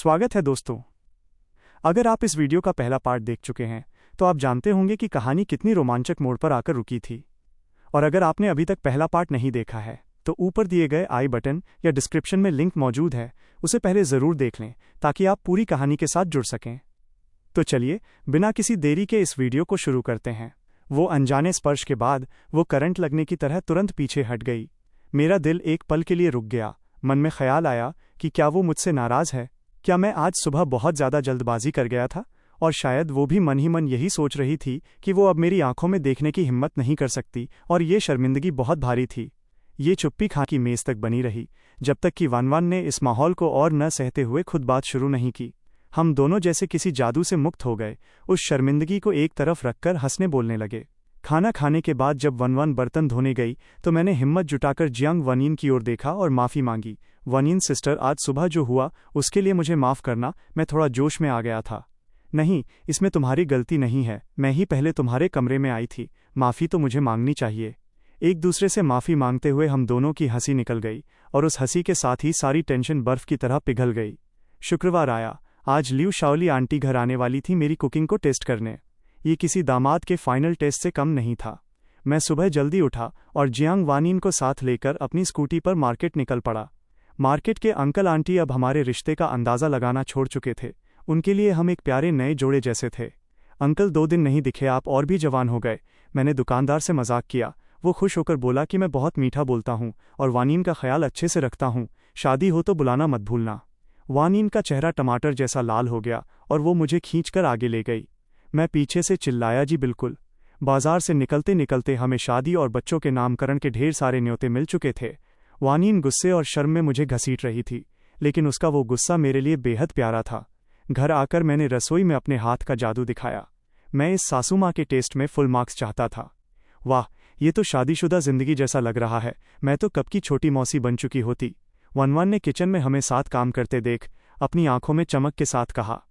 स्वागत है दोस्तों। अगर आप इस वीडियो का पहला पार्ट देख चुके हैं तो आप जानते होंगे कि कहानी कितनी रोमांचक मोड़ पर आकर रुकी थी। और अगर आपने अभी तक पहला पार्ट नहीं देखा है तो ऊपर दिए गए आई बटन या डिस्क्रिप्शन में लिंक मौजूद है, उसे पहले ज़रूर देख लें ताकि आप पूरी कहानी के साथ जुड़ सकें। तो चलिए बिना किसी देरी के इस वीडियो को शुरू करते हैं। वो अनजाने स्पर्श के बाद वो करंट लगने की तरह तुरंत पीछे हट गई। मेरा दिल एक पल के लिए रुक गया। मन में ख्याल आया कि क्या वो मुझसे नाराज़ है, क्या मैं आज सुबह बहुत ज़्यादा जल्दबाजी कर गया था, और शायद वो भी मन ही मन यही सोच रही थी कि वो अब मेरी आंखों में देखने की हिम्मत नहीं कर सकती और ये शर्मिंदगी बहुत भारी थी। ये चुप्पी खां की मेज़ तक बनी रही जब तक कि वानवान ने इस माहौल को और न सहते हुए खुद बात शुरू नहीं की। हम दोनों जैसे किसी जादू से मुक्त हो गए, उस शर्मिंदगी को एक तरफ रखकर हंसने बोलने लगे। खाना खाने के बाद जब वनवान बर्तन धोने गई तो मैंने हिम्मत जुटाकर जियांग वनीन की ओर देखा और माफ़ी मांगी। वनीन सिस्टर, आज सुबह जो हुआ उसके लिए मुझे माफ़ करना, मैं थोड़ा जोश में आ गया था। नहीं, इसमें तुम्हारी गलती नहीं है, मैं ही पहले तुम्हारे कमरे में आई थी, माफ़ी तो मुझे मांगनी चाहिए। एक दूसरे से माफ़ी मांगते हुए हम दोनों की हंसी निकल गई और उस हंसी के साथ ही सारी टेंशन बर्फ़ की तरह पिघल गई। शुक्रवार आया। आज लियू शाओली आंटी घर आने वाली थी मेरी कुकिंग को टेस्ट करने। ये किसी दामाद के फाइनल टेस्ट से कम नहीं था। मैं सुबह जल्दी उठा और जियांग वानिन को साथ लेकर अपनी स्कूटी पर मार्केट निकल पड़ा। मार्केट के अंकल आंटी अब हमारे रिश्ते का अंदाज़ा लगाना छोड़ चुके थे। उनके लिए हम एक प्यारे नए जोड़े जैसे थे। अंकल 2 दिन नहीं दिखे, आप और भी जवान हो गए। मैंने दुकानदार से मजाक किया। वो खुश होकर बोला कि मैं बहुत मीठा बोलता हूँ और वानिन का ख्याल अच्छे से रखता हूँ, शादी हो तो बुलाना मत भूलना। वानिन का चेहरा टमाटर जैसा लाल हो गया और वो मुझे खींचकर आगे ले गई। मैं पीछे से चिल्लाया, जी बिल्कुल। बाजार से निकलते निकलते हमें शादी और बच्चों के नामकरण के ढेर सारे न्योते मिल चुके थे। वानिन गुस्से और शर्म में मुझे घसीट रही थी, लेकिन उसका वो गुस्सा मेरे लिए बेहद प्यारा था। घर आकर मैंने रसोई में अपने हाथ का जादू दिखाया। मैं इस सासू माँ के टेस्ट में फुल मार्क्स चाहता था। वाह, ये तो शादीशुदा जिंदगी जैसा लग रहा है, मैं तो कब की छोटी मौसी बन चुकी होती। वनवान ने किचन में हमें साथ काम करते देख अपनी आंखों में चमक के साथ कहा।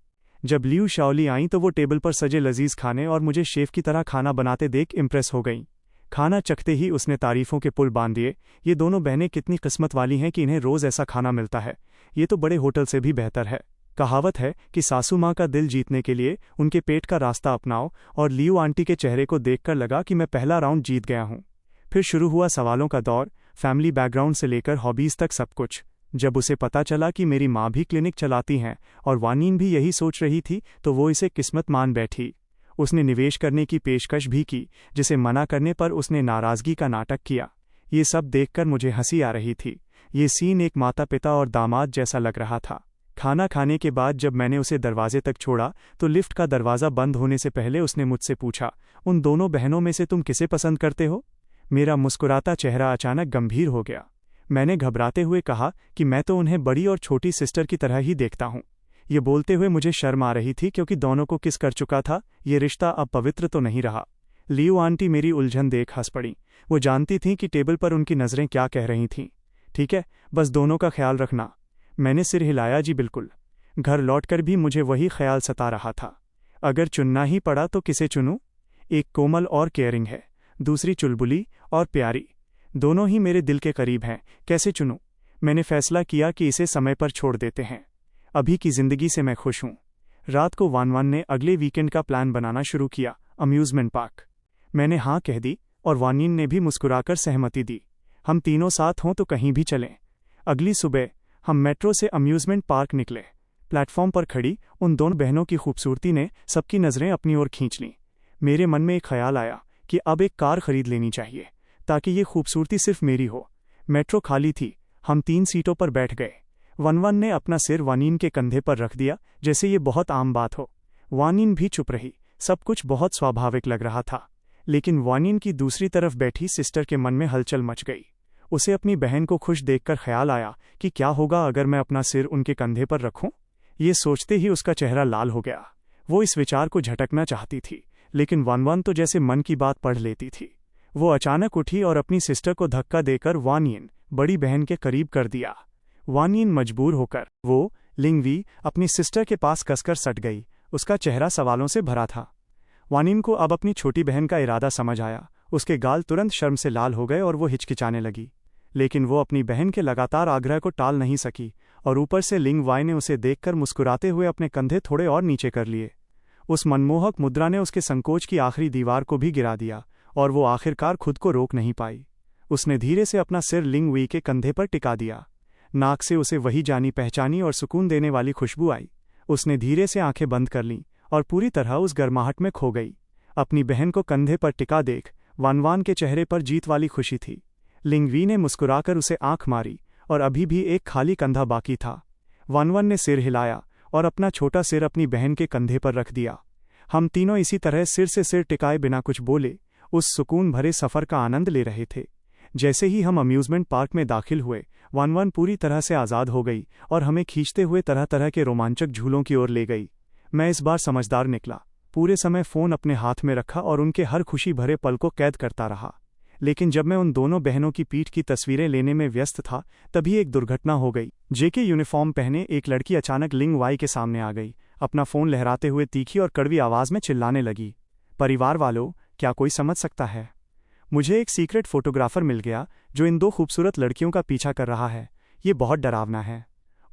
जब लियू शाओली आई तो वो टेबल पर सजे लजीज खाने और मुझे शेफ की तरह खाना बनाते देख इम्प्रेस हो गईं। खाना चखते ही उसने तारीफों के पुल बांध दिए। ये दोनों बहनें कितनी किस्मत वाली हैं कि इन्हें रोज़ ऐसा खाना मिलता है, ये तो बड़े होटल से भी बेहतर है। कहावत है कि सासू माँ का दिल जीतने के लिए उनके पेट का रास्ता अपनाओ, और लियू आंटी के चेहरे को देखकर लगा कि मैं पहला राउंड जीत गया हूँ। फिर शुरू हुआ सवालों का दौर, फैमिली बैकग्राउंड से लेकर हॉबीज़ तक सब कुछ। जब उसे पता चला कि मेरी माँ भी क्लिनिक चलाती हैं और वानिन भी यही सोच रही थी तो वो इसे किस्मत मान बैठी। उसने निवेश करने की पेशकश भी की, जिसे मना करने पर उसने नाराज़गी का नाटक किया। ये सब देखकर मुझे हंसी आ रही थी। ये सीन एक माता पिता और दामाद जैसा लग रहा था। खाना खाने के बाद जब मैंने उसे दरवाजे तक छोड़ा तो लिफ्ट का दरवाज़ा बंद होने से पहले उसने मुझसे पूछा, उन दोनों बहनों में से तुम किसे पसंद करते हो? मेरा मुस्कुराता चेहरा अचानक गंभीर हो गया। मैंने घबराते हुए कहा कि मैं तो उन्हें बड़ी और छोटी सिस्टर की तरह ही देखता हूँ। ये बोलते हुए मुझे शर्म आ रही थी क्योंकि दोनों को किस कर चुका था, ये रिश्ता अब पवित्र तो नहीं रहा। लियू आंटी मेरी उलझन देख हंस पड़ी। वो जानती थीं कि टेबल पर उनकी नज़रें क्या कह रही थीं। ठीक है, बस दोनों का ख्याल रखना। मैंने सिर हिलाया, जी बिल्कुल। घर लौटकर भी मुझे वही ख्याल सता रहा था। अगर चुनना ही पड़ा तो किसे चुनूं? एक कोमल और केयरिंग है, दूसरी चुलबुली और प्यारी। दोनों ही मेरे दिल के करीब हैं, कैसे चुनूं? मैंने फैसला किया कि इसे समय पर छोड़ देते हैं। अभी की ज़िंदगी से मैं खुश हूँ। रात को वानवान ने अगले वीकेंड का प्लान बनाना शुरू किया, अम्यूज़मेंट पार्क। मैंने हाँ कह दी और वानिन ने भी मुस्कुराकर सहमति दी। हम तीनों साथ हों तो कहीं भी चलें। अगली सुबह हम मेट्रो से अम्यूज़मेंट पार्क निकले। प्लेटफॉर्म पर खड़ी उन दोनों बहनों की खूबसूरती ने सबकी नज़रें अपनी ओर खींच लीं। मेरे मन में एक ख्याल आया कि अब एक कार खरीद लेनी चाहिए ताकि ये खूबसूरती सिर्फ मेरी हो। मेट्रो खाली थी, हम 3 सीटों पर बैठ गए। वनवान ने अपना सिर वानिन के कंधे पर रख दिया जैसे ये बहुत आम बात हो। वानिन भी चुप रही। सब कुछ बहुत स्वाभाविक लग रहा था, लेकिन वानिन की दूसरी तरफ बैठी सिस्टर के मन में हलचल मच गई। उसे अपनी बहन को खुश देखकर ख्याल आया कि क्या होगा अगर मैं अपना सिर उनके कंधे पर रखूं। ये सोचते ही उसका चेहरा लाल हो गया। वो इस विचार को झटकना चाहती थी, लेकिन वनवान तो जैसे मन की बात पढ़ लेती थी। वो अचानक उठी और अपनी सिस्टर को धक्का देकर वानिन, बड़ी बहन के करीब कर दिया। वानिन मजबूर होकर वो लिंगवी अपनी सिस्टर के पास कसकर सट गई। उसका चेहरा सवालों से भरा था। वानिन को अब अपनी छोटी बहन का इरादा समझ आया। उसके गाल तुरंत शर्म से लाल हो गए और वो हिचकिचाने लगी, लेकिन वो अपनी बहन के लगातार आग्रह को टाल नहीं सकी और ऊपर से लिंग वाई ने उसे देखकर मुस्कुराते हुए अपने कंधे थोड़े और नीचे कर लिए। उस मनमोहक मुद्रा ने उसके संकोच की आखिरी दीवार को भी गिरा दिया और वो आखिरकार खुद को रोक नहीं पाई। उसने धीरे से अपना सिर लिंग वी के कंधे पर टिका दिया। नाक से उसे वही जानी पहचानी और सुकून देने वाली खुशबू आई। उसने धीरे से आंखें बंद कर लीं और पूरी तरह उस गर्माहट में खो गई। अपनी बहन को कंधे पर टिका देख वानवान के चेहरे पर जीत वाली खुशी थी। लिंग वी ने मुस्कुराकर उसे आंख मारी और अभी भी एक खाली कंधा बाकी था। वानवान ने सिर हिलाया और अपना छोटा सिर अपनी बहन के कंधे पर रख दिया। हम तीनों इसी तरह सिर से सिर टिकाए बिना कुछ बोले उस सुकून भरे सफ़र का आनंद ले रहे थे। जैसे ही हम अम्यूज़मेंट पार्क में दाखिल हुए, वानवान पूरी तरह से आज़ाद हो गई और हमें खींचते हुए तरह तरह के रोमांचक झूलों की ओर ले गई। मैं इस बार समझदार निकला। पूरे समय फ़ोन अपने हाथ में रखा और उनके हर खुशी भरे पल को कैद करता रहा। लेकिन जब मैं उन दोनों बहनों की पीठ की तस्वीरें लेने में व्यस्त था, तभी एक दुर्घटना हो गई। जेके यूनिफॉर्म पहने एक लड़की अचानक लिंग वाई के सामने आ गई। अपना फ़ोन लहराते हुए तीखी और कड़वी आवाज़ में चिल्लाने लगी, परिवार वालों, क्या कोई समझ सकता है? मुझे एक सीक्रेट फोटोग्राफर मिल गया जो इन 2 खूबसूरत लड़कियों का पीछा कर रहा है। ये बहुत डरावना है।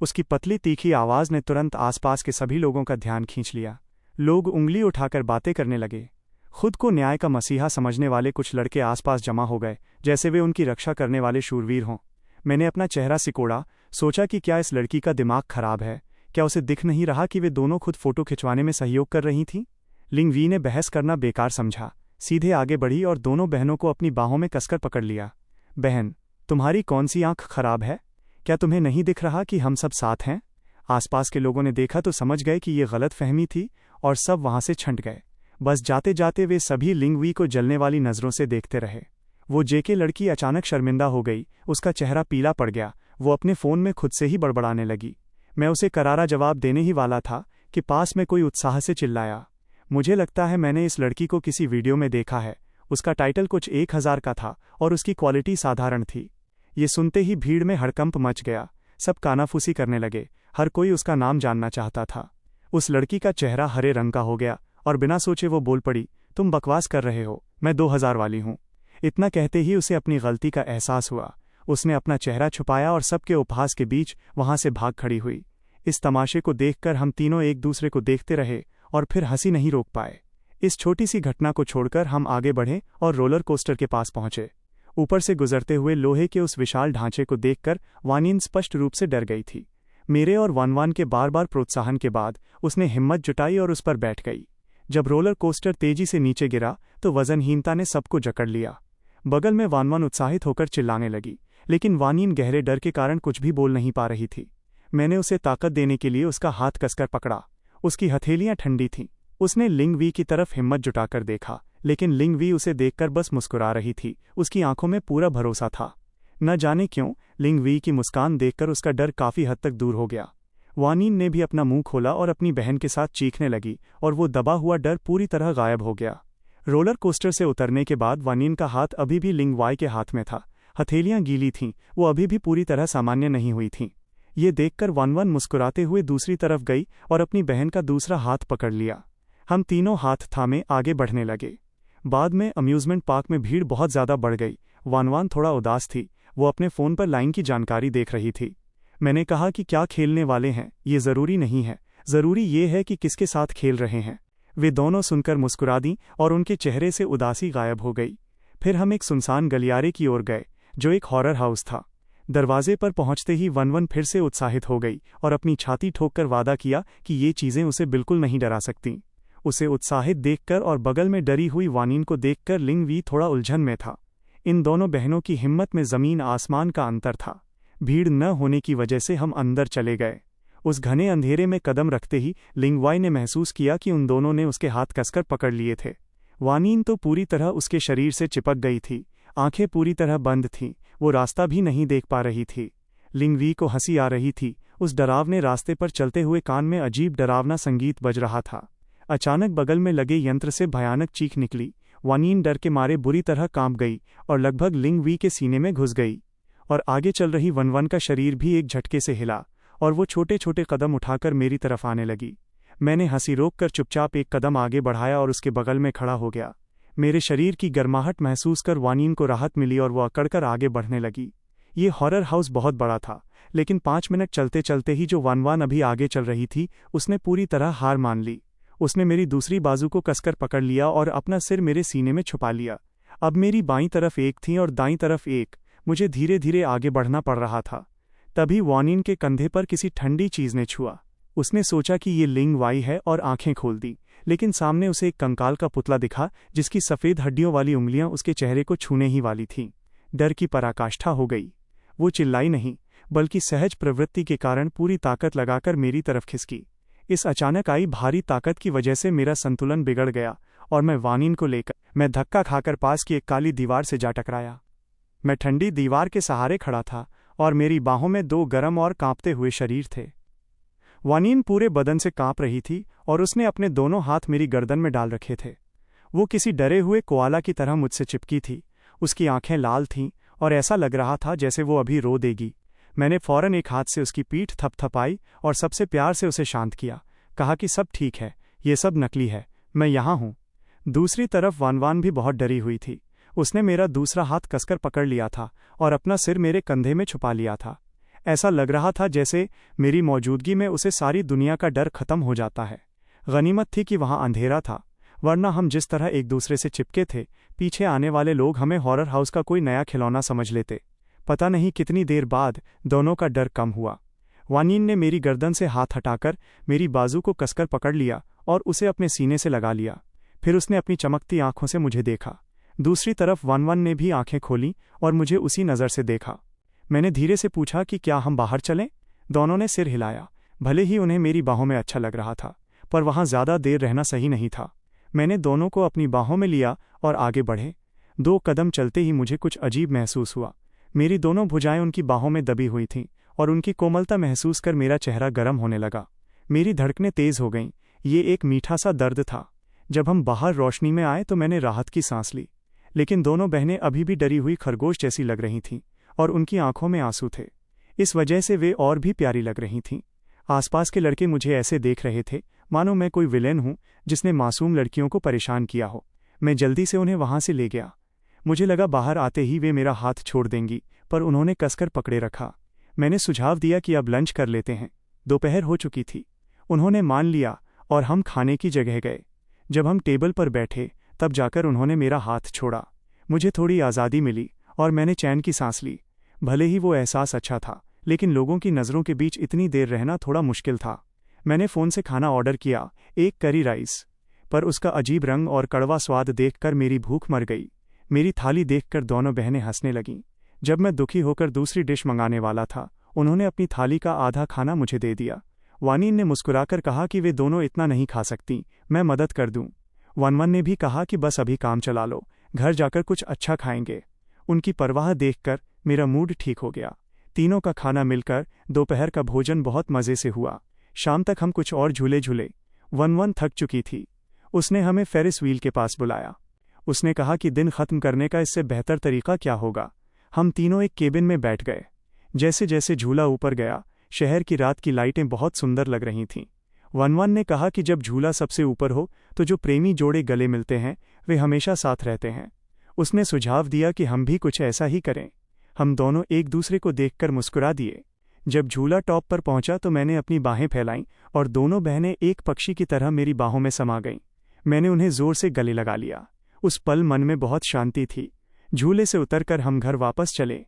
उसकी पतली तीखी आवाज़ ने तुरंत आसपास के सभी लोगों का ध्यान खींच लिया। लोग उंगली उठाकर बातें करने लगे। खुद को न्याय का मसीहा समझने वाले कुछ लड़के आसपास जमा हो गए, जैसे वे उनकी रक्षा करने वाले शूरवीर हों। मैंने अपना चेहरा सिकोड़ा, सोचा कि क्या इस लड़की का दिमाग खराब है? क्या उसे दिख नहीं रहा कि वे दोनों खुद फोटो खिंचवाने में सहयोग कर रही थीं? लिंग वी ने बहस करना बेकार समझा, सीधे आगे बढ़ी और दोनों बहनों को अपनी बाहों में कसकर पकड़ लिया। बहन, तुम्हारी कौन सी आंख खराब है? क्या तुम्हें नहीं दिख रहा कि हम सब साथ हैं? आसपास के लोगों ने देखा तो समझ गए कि ये गलत फहमी थी और सब वहां से छंट गए। बस जाते जाते वे सभी लिंग वी को जलने वाली नज़रों से देखते रहे। वो जेके लड़की अचानक शर्मिंदा हो गई, उसका चेहरा पीला पड़ गया। वो अपने फ़ोन में खुद से ही बड़बड़ाने लगी। मैं उसे करारा जवाब देने ही वाला था कि पास में कोई उत्साह से चिल्लाया, मुझे लगता है मैंने इस लड़की को किसी वीडियो में देखा है। उसका टाइटल कुछ 1000 का था और उसकी क्वालिटी साधारण थी। ये सुनते ही भीड़ में हड़कंप मच गया। सब कानाफूसी करने लगे। हर कोई उसका नाम जानना चाहता था। उस लड़की का चेहरा हरे रंग का हो गया और बिना सोचे वो बोल पड़ी, तुम बकवास कर रहे हो, मैं 2000 वाली हूँ। इतना कहते ही उसे अपनी गलती का एहसास हुआ। उसने अपना चेहरा छुपाया और सबके उपहास के बीच वहां से भाग खड़ी हुई। इस तमाशे को देखकर हम तीनों एक दूसरे को देखते रहे और फिर हंसी नहीं रोक पाए। इस छोटी सी घटना को छोड़कर हम आगे बढ़े और रोलर कोस्टर के पास पहुंचे। ऊपर से गुजरते हुए लोहे के उस विशाल ढांचे को देखकर वानिन स्पष्ट रूप से डर गई थी। मेरे और वानवान के बार बार प्रोत्साहन के बाद उसने हिम्मत जुटाई और उस पर बैठ गई। जब रोलर कोस्टर तेजी से नीचे गिरा तो वजनहीनता ने सबको जकड़ लिया। बगल में वानवान उत्साहित होकर चिल्लाने लगी, लेकिन वानिन गहरे डर के कारण कुछ भी बोल नहीं पा रही थी। मैंने उसे ताकत देने के लिए उसका हाथ कसकर पकड़ा। उसकी हथेलियां ठंडी थीं। उसने लिंग वी की तरफ हिम्मत जुटाकर देखा, लेकिन लिंग वी उसे देखकर बस मुस्कुरा रही थी। उसकी आंखों में पूरा भरोसा था। न जाने क्यों लिंग वी की मुस्कान देखकर उसका डर काफी हद तक दूर हो गया। वानिन ने भी अपना मुंह खोला और अपनी बहन के साथ चीखने लगी और वो दबा हुआ डर पूरी तरह गायब हो गया। रोलर कोस्टर से उतरने के बाद वानिन का हाथ अभी भी लिंग वाई के हाथ में था। हथेलियां गीली थीं, वो अभी भी पूरी तरह सामान्य नहीं हुई थीं। ये देखकर वानवान मुस्कुराते हुए दूसरी तरफ गई और अपनी बहन का दूसरा हाथ पकड़ लिया। हम तीनों हाथ थामे आगे बढ़ने लगे। बाद में अम्यूज़मेंट पार्क में भीड़ बहुत ज़्यादा बढ़ गई। वानवान थोड़ा उदास थी। वो अपने फ़ोन पर लाइन की जानकारी देख रही थी। मैंने कहा कि क्या खेलने वाले हैं, ये ज़रूरी नहीं है, ज़रूरी ये है कि किसके साथ खेल रहे हैं। वे दोनों सुनकर मुस्कुरा दीं और उनके चेहरे से उदासी गायब हो गई। फिर हम एक सुनसान गलियारे की ओर गए जो एक हॉरर हाउस था। दरवाजे पर पहुंचते ही वनवन फिर से उत्साहित हो गई और अपनी छाती ठोककर वादा किया कि ये चीज़ें उसे बिल्कुल नहीं डरा सकतीं। उसे उत्साहित देखकर और बगल में डरी हुई वानिन को देखकर लिंग वी थोड़ा उलझन में था। इन दोनों बहनों की हिम्मत में ज़मीन आसमान का अंतर था। भीड़ न होने की वजह से हम अंदर चले गए। उस घने अंधेरे में कदम रखते ही लिंग वाई ने महसूस किया कि उन दोनों ने उसके हाथ कसकर पकड़ लिए थे। वानिन तो पूरी तरह उसके शरीर से चिपक गई थी। आंखें पूरी तरह बंद थीं। वो रास्ता भी नहीं देख पा रही थी। लिंग वी को हंसी आ रही थी। उस डरावने रास्ते पर चलते हुए कान में अजीब डरावना संगीत बज रहा था। अचानक बगल में लगे यंत्र से भयानक चीख निकली। वानिन डर के मारे बुरी तरह कांप गई और लगभग लिंग वी के सीने में घुस गई। और आगे चल रही वनवन का शरीर भी एक झटके से हिला और वो छोटे छोटे कदम उठाकर मेरी तरफ आने लगी। मैंने हंसी रोककर चुपचाप एक कदम आगे बढ़ाया और उसके बगल में खड़ा हो गया। मेरे शरीर की गर्माहट महसूस कर वानिन को राहत मिली और वो अकड़कर आगे बढ़ने लगी। ये हॉरर हाउस बहुत बड़ा था, लेकिन 5 मिनट चलते चलते ही जो वानवान अभी आगे चल रही थी उसने पूरी तरह हार मान ली। उसने मेरी दूसरी बाजू को कसकर पकड़ लिया और अपना सिर मेरे सीने में छुपा लिया। अब मेरी बाईं तरफ एक थी और दाईं तरफ एक। मुझे धीरे धीरे आगे बढ़ना पड़ रहा था। तभी वानिन के कंधे पर किसी ठंडी चीज ने छुआ। उसने सोचा कि ये लिंग वाई है और आंखें खोल दी, लेकिन सामने उसे एक कंकाल का पुतला दिखा जिसकी सफ़ेद हड्डियों वाली उंगलियां उसके चेहरे को छूने ही वाली थीं। डर की पराकाष्ठा हो गई। वो चिल्लाई नहीं, बल्कि सहज प्रवृत्ति के कारण पूरी ताकत लगाकर मेरी तरफ खिसकी। इस अचानक आई भारी ताकत की वजह से मेरा संतुलन बिगड़ गया और मैं धक्का खाकर पास की एक काली दीवार से जा टकराया। मैं ठंडी दीवार के सहारे खड़ा था और मेरी बाहों में 2 गर्म और कांपते हुए शरीर थे। वानिन पूरे बदन से कांप रही थी और उसने अपने दोनों हाथ मेरी गर्दन में डाल रखे थे। वो किसी डरे हुए कोआला की तरह मुझसे चिपकी थी। उसकी आंखें लाल थीं और ऐसा लग रहा था जैसे वो अभी रो देगी। मैंने फौरन एक हाथ से उसकी पीठ थपथपाई और सबसे प्यार से उसे शांत किया। कहा कि सब ठीक है, ये सब नकली है, मैं यहाँ हूँ। दूसरी तरफ वानवान भी बहुत डरी हुई थी। उसने मेरा दूसरा हाथ कसकर पकड़ लिया था और अपना सिर मेरे कंधे में छुपा लिया था। ऐसा लग रहा था जैसे मेरी मौजूदगी में उसे सारी दुनिया का डर खत्म हो जाता है। गनीमत थी कि वहाँ अंधेरा था, वरना हम जिस तरह एक दूसरे से चिपके थे, पीछे आने वाले लोग हमें हॉरर हाउस का कोई नया खिलौना समझ लेते। पता नहीं कितनी देर बाद दोनों का डर कम हुआ। वानिन ने मेरी गर्दन से हाथ हटाकर मेरी बाजू को कसकर पकड़ लिया और उसे अपने सीने से लगा लिया। फिर उसने अपनी चमकती आंखों से मुझे देखा। दूसरी तरफ वानवान ने भी आंखें खोलीं और मुझे उसी नज़र से देखा। मैंने धीरे से पूछा कि क्या हम बाहर चलें? दोनों ने सिर हिलाया। भले ही उन्हें मेरी बाहों में अच्छा लग रहा था, पर वहाँ ज़्यादा देर रहना सही नहीं था। मैंने दोनों को अपनी बाहों में लिया और आगे बढ़े। 2 कदम चलते ही मुझे कुछ अजीब महसूस हुआ। मेरी दोनों भुजाएं उनकी बाहों में दबी हुई थीं और उनकी कोमलता महसूस कर मेरा चेहरा गर्म होने लगा। मेरी धड़कनें तेज हो गईं। ये एक मीठा सा दर्द था। जब हम बाहर रोशनी में आए तो मैंने राहत की सांस ली, लेकिन दोनों बहनें अभी भी डरी हुई खरगोश जैसी लग रही थीं और उनकी आंखों में आंसू थे। इस वजह से वे और भी प्यारी लग रही थीं। आसपास के लड़के मुझे ऐसे देख रहे थे मानो मैं कोई विलेन हूं जिसने मासूम लड़कियों को परेशान किया हो। मैं जल्दी से उन्हें वहां से ले गया। मुझे लगा बाहर आते ही वे मेरा हाथ छोड़ देंगी, पर उन्होंने कसकर पकड़े रखा। मैंने सुझाव दिया कि अब लंच कर लेते हैं। दोपहर हो चुकी थी। उन्होंने मान लिया और हम खाने की जगह गए। जब हम टेबल पर बैठे तब जाकर उन्होंने मेरा हाथ छोड़ा। मुझे थोड़ी आज़ादी मिली और मैंने चैन की सांस ली। भले ही वो एहसास अच्छा था, लेकिन लोगों की नज़रों के बीच इतनी देर रहना थोड़ा मुश्किल था। मैंने फ़ोन से खाना ऑर्डर किया, एक करी राइस, पर उसका अजीब रंग और कड़वा स्वाद देखकर मेरी भूख मर गई। मेरी थाली देखकर दोनों बहनें हंसने लगीं। जब मैं दुखी होकर दूसरी डिश मंगाने वाला था, उन्होंने अपनी थाली का आधा खाना मुझे दे दिया। वानिन ने मुस्कुराकर कहा कि वे दोनों इतना नहीं खा सकती, मैं मदद कर दूं। वानवान ने भी कहा कि बस अभी काम चला लो, घर जाकर कुछ अच्छा खाएंगे। उनकी परवाह देखकर मेरा मूड ठीक हो गया। तीनों का खाना मिलकर दोपहर का भोजन बहुत मज़े से हुआ। शाम तक हम कुछ और झूले झूले। वानवान थक चुकी थी। उसने हमें फेरिस व्हील के पास बुलाया। उसने कहा कि दिन खत्म करने का इससे बेहतर तरीका क्या होगा। हम तीनों एक केबिन में बैठ गए। जैसे जैसे झूला ऊपर गया, शहर की रात की लाइटें बहुत सुंदर लग रही थीं। वानवान ने कहा कि जब झूला सबसे ऊपर हो तो जो प्रेमी जोड़े गले मिलते हैं वे हमेशा साथ रहते हैं। उसने सुझाव दिया कि हम भी कुछ ऐसा ही करें। हम दोनों एक दूसरे को देखकर मुस्कुरा दिए। जब झूला टॉप पर पहुंचा तो मैंने अपनी बाहें फैलाईं और दोनों बहनें एक पक्षी की तरह मेरी बाहों में समा गईं। मैंने उन्हें जोर से गले लगा लिया। उस पल मन में बहुत शांति थी। झूले से उतरकर हम घर वापस चले।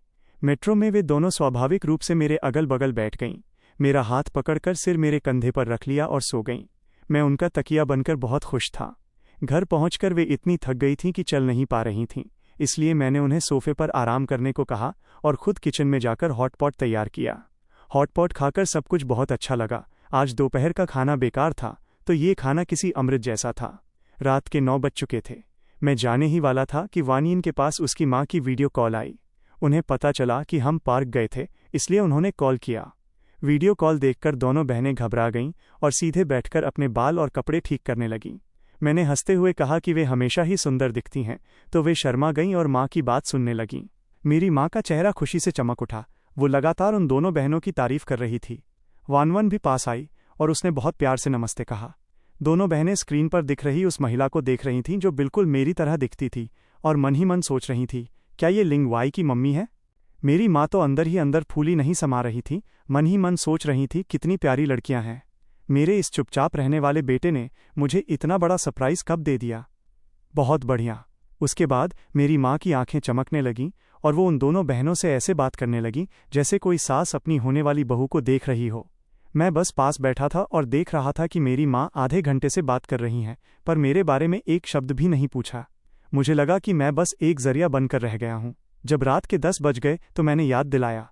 मेट्रो में वे दोनों स्वाभाविक रूप से मेरे अगल बगल बैठ गईं। मेरा हाथ पकड़कर सिर मेरे कंधे पर रख लिया और सो गईं। मैं उनका तकिया बनकर बहुत खुश था। घर पहुंचकर वे इतनी थक गई थीं कि चल नहीं पा रही थीं, इसलिए मैंने उन्हें सोफे पर आराम करने को कहा और खुद किचन में जाकर हॉटपॉट तैयार किया। हॉटपॉट खाकर सब कुछ बहुत अच्छा लगा। आज दोपहर का खाना बेकार था, तो ये खाना किसी अमृत जैसा था। रात के 9 बज चुके थे। मैं जाने ही वाला था कि वानिन के पास उसकी माँ की वीडियो कॉल आई। उन्हें पता चला कि हम पार्क गए थे, इसलिए उन्होंने कॉल किया। वीडियो कॉल देखकर दोनों बहनें घबरा गईं और सीधे बैठकर अपने बाल और कपड़े ठीक करने लगीं। मैंने हंसते हुए कहा कि वे हमेशा ही सुंदर दिखती हैं, तो वे शर्मा गईं और माँ की बात सुनने लगीं। मेरी माँ का चेहरा खुशी से चमक उठा। वो लगातार उन दोनों बहनों की तारीफ कर रही थी। वानवान भी पास आई और उसने बहुत प्यार से नमस्ते कहा। दोनों बहनें स्क्रीन पर दिख रही उस महिला को देख रही थीं जो बिल्कुल मेरी तरह दिखती थी और मन ही मन सोच रही थी, क्या ये लिंग वाई की मम्मी है? मेरी माँ तो अंदर ही अंदर फूली नहीं समा रही थी, मन ही मन सोच रही थी कितनी प्यारी लड़कियां हैं। मेरे इस चुपचाप रहने वाले बेटे ने मुझे इतना बड़ा सरप्राइज कब दे दिया। बहुत बढ़िया। उसके बाद मेरी माँ की आंखें चमकने लगीं और वो उन दोनों बहनों से ऐसे बात करने लगी जैसे कोई सास अपनी होने वाली बहू को देख रही हो। मैं बस पास बैठा था और देख रहा था कि मेरी माँ आधे घंटे से बात कर रही हैं, पर मेरे बारे में एक शब्द भी नहीं पूछा। मुझे लगा कि मैं बस एक जरिया बनकर रह गया हूँ। जब रात के 10 बज गए तो मैंने याद दिलाया,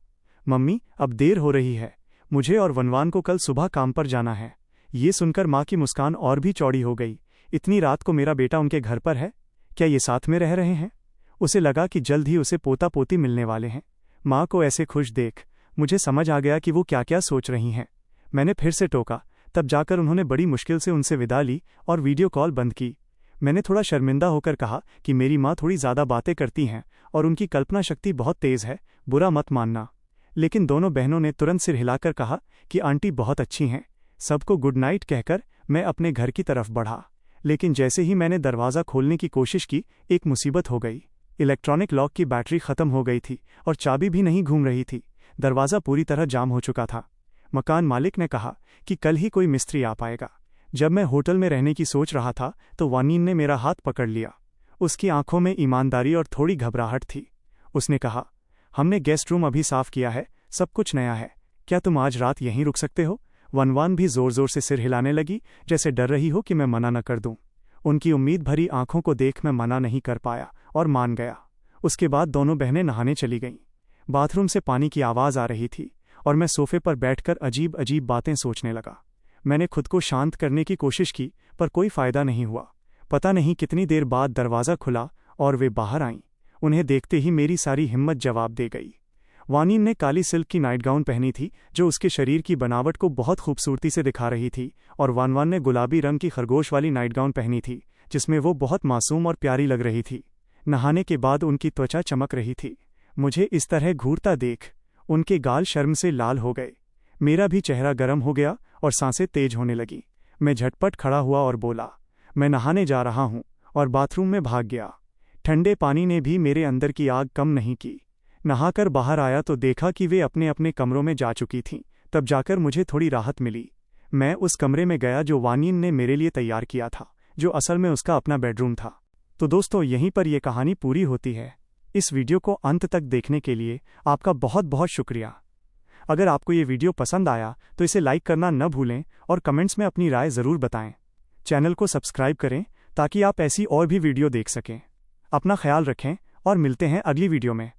मम्मी अब देर हो रही है, मुझे और वनवान को कल सुबह काम पर जाना है। ये सुनकर माँ की मुस्कान और भी चौड़ी हो गई। इतनी रात को मेरा बेटा उनके घर पर है? क्या ये साथ में रह रहे हैं? उसे लगा कि जल्द ही उसे पोता पोती मिलने वाले हैं। माँ को ऐसे खुश देख मुझे समझ आ गया कि वो क्या क्या सोच रही हैं। मैंने फिर से टोका, तब जाकर उन्होंने बड़ी मुश्किल से उनसे विदा ली और वीडियो कॉल बंद की। मैंने थोड़ा शर्मिंदा होकर कहा कि मेरी माँ थोड़ी ज़्यादा बातें करती हैं और उनकी कल्पना शक्ति बहुत तेज़ है, बुरा मत मानना। लेकिन दोनों बहनों ने तुरंत सिर हिलाकर कहा कि आंटी बहुत अच्छी हैं। सबको गुड नाइट कहकर मैं अपने घर की तरफ बढ़ा। लेकिन जैसे ही मैंने दरवाज़ा खोलने की कोशिश की, एक मुसीबत हो गई। इलेक्ट्रॉनिक लॉक की बैटरी ख़त्म हो गई थी और चाबी भी नहीं घूम रही थी। दरवाज़ा पूरी तरह जाम हो चुका था। मकान मालिक ने कहा कि कल ही कोई मिस्त्री आ पाएगा। जब मैं होटल में रहने की सोच रहा था तो वानीन ने मेरा हाथ पकड़ लिया। उसकी आंखों में ईमानदारी और थोड़ी घबराहट थी। उसने कहा, हमने गेस्ट रूम अभी साफ किया है, सब कुछ नया है, क्या तुम आज रात यहीं रुक सकते हो? वनवान भी जोर जोर से सिर हिलाने लगी, जैसे डर रही हो कि मैं मना न कर दूं। उनकी उम्मीद भरी आंखों को देख मैं मना नहीं कर पाया और मान गया। उसके बाद दोनों बहनें नहाने चली गईं। बाथरूम से पानी की आवाज़ आ रही थी और मैं सोफे पर बैठकर अजीब अजीब बातें सोचने लगा। मैंने खुद को शांत करने की कोशिश की, पर कोई फ़ायदा नहीं हुआ। पता नहीं कितनी देर बाद दरवाज़ा खुला और वे बाहर आईं। उन्हें देखते ही मेरी सारी हिम्मत जवाब दे गई। वानीन ने काली सिल्क की नाइटगाउन पहनी थी जो उसके शरीर की बनावट को बहुत खूबसूरती से दिखा रही थी, और वानवान ने गुलाबी रंग की खरगोश वाली नाइटगाउन पहनी थी जिसमें वो बहुत मासूम और प्यारी लग रही थी। नहाने के बाद उनकी त्वचा चमक रही थी। मुझे इस तरह घूरता देख उनके गाल शर्म से लाल हो गए। मेरा भी चेहरा गर्म हो गया और सांसें तेज होने लगी। मैं झटपट खड़ा हुआ और बोला, मैं नहाने जा रहा हूँ, और बाथरूम में भाग गया। ठंडे पानी ने भी मेरे अंदर की आग कम नहीं की। नहाकर बाहर आया तो देखा कि वे अपने अपने कमरों में जा चुकी थीं। तब जाकर मुझे थोड़ी राहत मिली। मैं उस कमरे में गया जो वानीन ने मेरे लिए तैयार किया था, जो असल में उसका अपना बेडरूम था। तो दोस्तों, यहीं पर यह कहानी पूरी होती है। इस वीडियो को अंत तक देखने के लिए आपका बहुत बहुत शुक्रिया। अगर आपको ये वीडियो पसंद आया तो इसे लाइक करना न भूलें और कमेंट्स में अपनी राय ज़रूर बताएं। चैनल को सब्सक्राइब करें ताकि आप ऐसी और भी वीडियो देख सकें। अपना ख्याल रखें और मिलते हैं अगली वीडियो में।